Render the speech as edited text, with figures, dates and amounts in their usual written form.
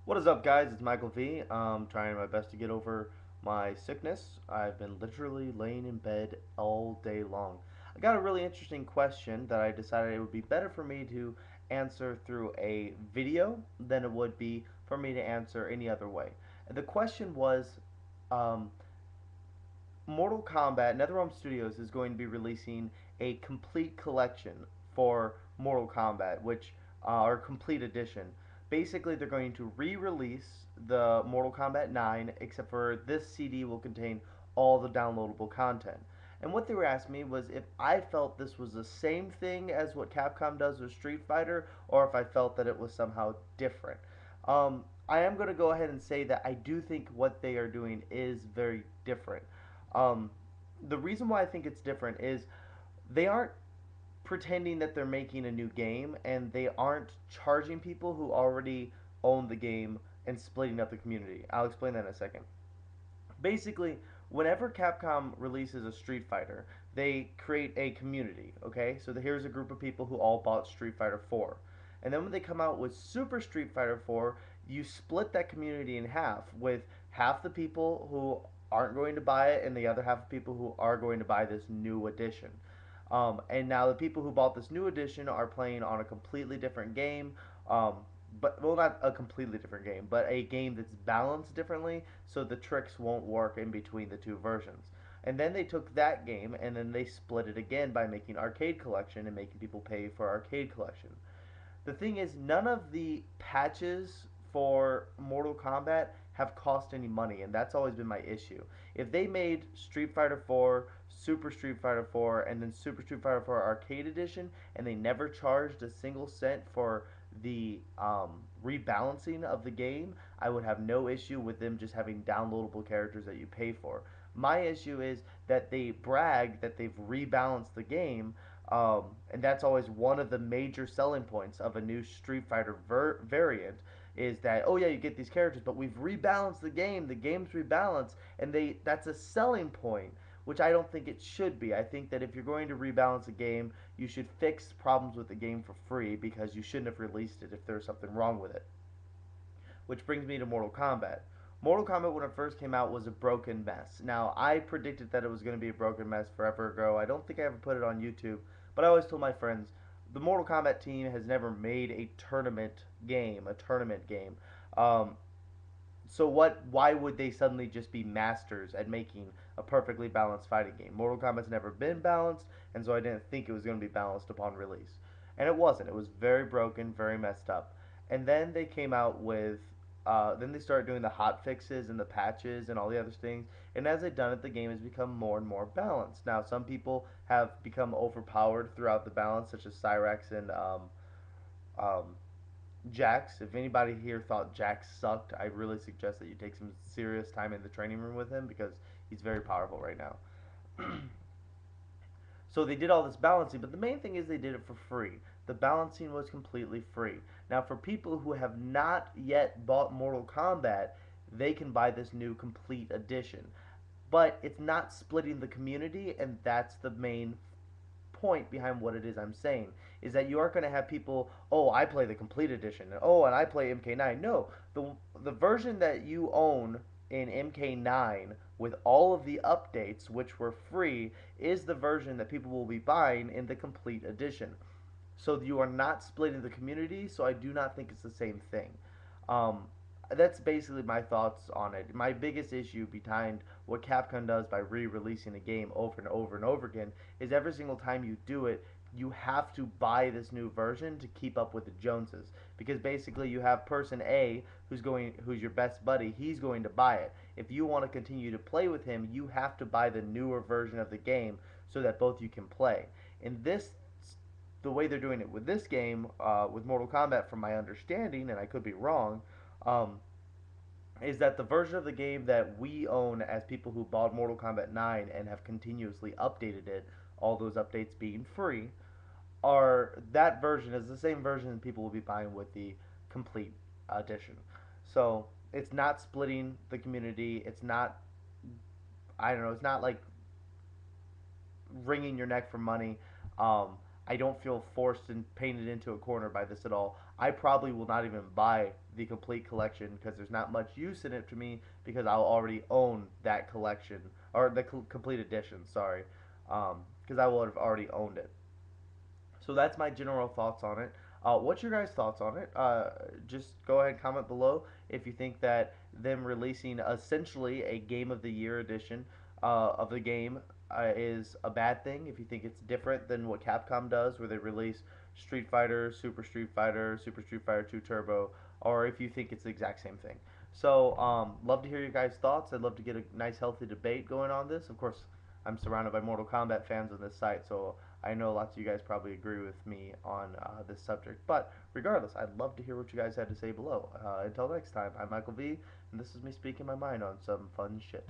What is up, guys? It's Michael V. I'm trying my best to get over my sickness. I've been literally laying in bed all day long. I got a really interesting question that I decided it would be better for me to answer through a video than it would be for me to answer any other way. And the question was um, Mortal Kombat, NetherRealm Studios is going to be releasing a complete collection for Mortal Kombat, which or complete edition. Basically, they're going to re-release the Mortal Kombat 9, except for this CD will contain all the downloadable content. And what they were asking me was if I felt this was the same thing as what Capcom does with Street Fighter, or if I felt that it was somehow different. I am going to go ahead and say that I do think what they are doing is very different. Um, the reason why I think it's different is they aren't pretending that they're making a new game, and they aren't charging people who already own the game and splitting up the community. I'll explain that in a second. Basically, whenever Capcom releases a Street Fighter, they create a community, okay? So here's a group of people who all bought Street Fighter 4. And then when they come out with Super Street Fighter 4, you split that community in half, with half the people who aren't going to buy it and the other half of people who are going to buy this new edition. And now the people who bought this new edition are playing on a completely different game. Um, but well, not a completely different game, but a game that's balanced differently, so the tricks won't work in between the two versions. And then they took that game and then they split it again by making Arcade Collection and making people pay for Arcade Collection. The thing is, none of the patches for Mortal Kombat have cost any money, and that's always been my issue. If they made Street Fighter 4, Super Street Fighter 4, and then Super Street Fighter 4 Arcade Edition, and they never charged a single cent for the rebalancing of the game, I would have no issue with them just having downloadable characters that you pay for. My issue is that they brag that they've rebalanced the game, and that's always one of the major selling points of a new Street Fighter variant is that, oh yeah, you get these characters, but we've rebalanced the game. The game's rebalanced, and that's a selling point, which I don't think it should be. I think that if you're going to rebalance a game, you should fix problems with the game for free, because you shouldn't have released it if there's something wrong with it. Which brings me to Mortal Kombat. Mortal Kombat, when it first came out, was a broken mess. Now, I predicted that it was going to be a broken mess forever ago. I don't think I ever put it on YouTube, but I always told my friends the Mortal Kombat team has never made a tournament game, Um, so what? Why would they suddenly just be masters at making a perfectly balanced fighting game? Mortal Kombat's never been balanced, and so I didn't think it was going to be balanced upon release. And it wasn't. It was very broken, very messed up. And then they came out with then they started doing the hot fixes and the patches and all the other things. And as they've done it, the game has become more and more balanced. Now, some people have become overpowered throughout the balance, such as Cyrax and um, Jax. If anybody here thought Jax sucked, I really suggest that you take some serious time in the training room with him, because he's very powerful right now. So they did all this balancing, but the main thing is they did it for free. The balancing was completely free. Now, for people who have not yet bought Mortal Kombat, they can buy this new complete edition. But it's not splitting the community, and that's the main point behind what it is I'm saying. Is that you aren't going to have people, oh, I play the complete edition, oh, and I play MK9. No, the version that you own in MK9 with all of the updates, which were free, is the version that people will be buying in the complete edition. So you are not splitting the community, so I do not think it's the same thing. Um, that's basically my thoughts on it. My biggest issue behind what Capcom does by re-releasing a game over and over and over again is every single time you do it, you have to buy this new version to keep up with the Joneses. Because basically you have person A who's your best buddy, he's going to buy it. If you want to continue to play with him, you have to buy the newer version of the game so that both you can play. In this The way they're doing it with this game, with Mortal Kombat, from my understanding, and I could be wrong, um, is that the version of the game that we own as people who bought Mortal Kombat 9 and have continuously updated it, all those updates being free, are that version is the same version that people will be buying with the complete edition. So it's not splitting the community. It's not, I don't know. It's not like wringing your neck for money. I don't feel forced and painted into a corner by this at all. I probably will not even buy the complete collection because there's not much use in it to me because I'll already own that collection or the complete edition. Sorry, because I will have already owned it. So that's my general thoughts on it. What's your guys' thoughts on it? Just go ahead and comment below if you think that them releasing essentially a Game of the Year edition of the game is a bad thing. If you think it's different than what Capcom does, where they release Street Fighter, Super Street Fighter 2 Turbo, or if you think it's the exact same thing. So, love to hear your guys' thoughts. I'd love to get a nice, healthy debate going on this. Of course, I'm surrounded by Mortal Kombat fans on this site, so I know lots of you guys probably agree with me on this subject. But regardless, I'd love to hear what you guys had to say below. Until next time, I'm Michael V, and this is me speaking my mind on some fun shit.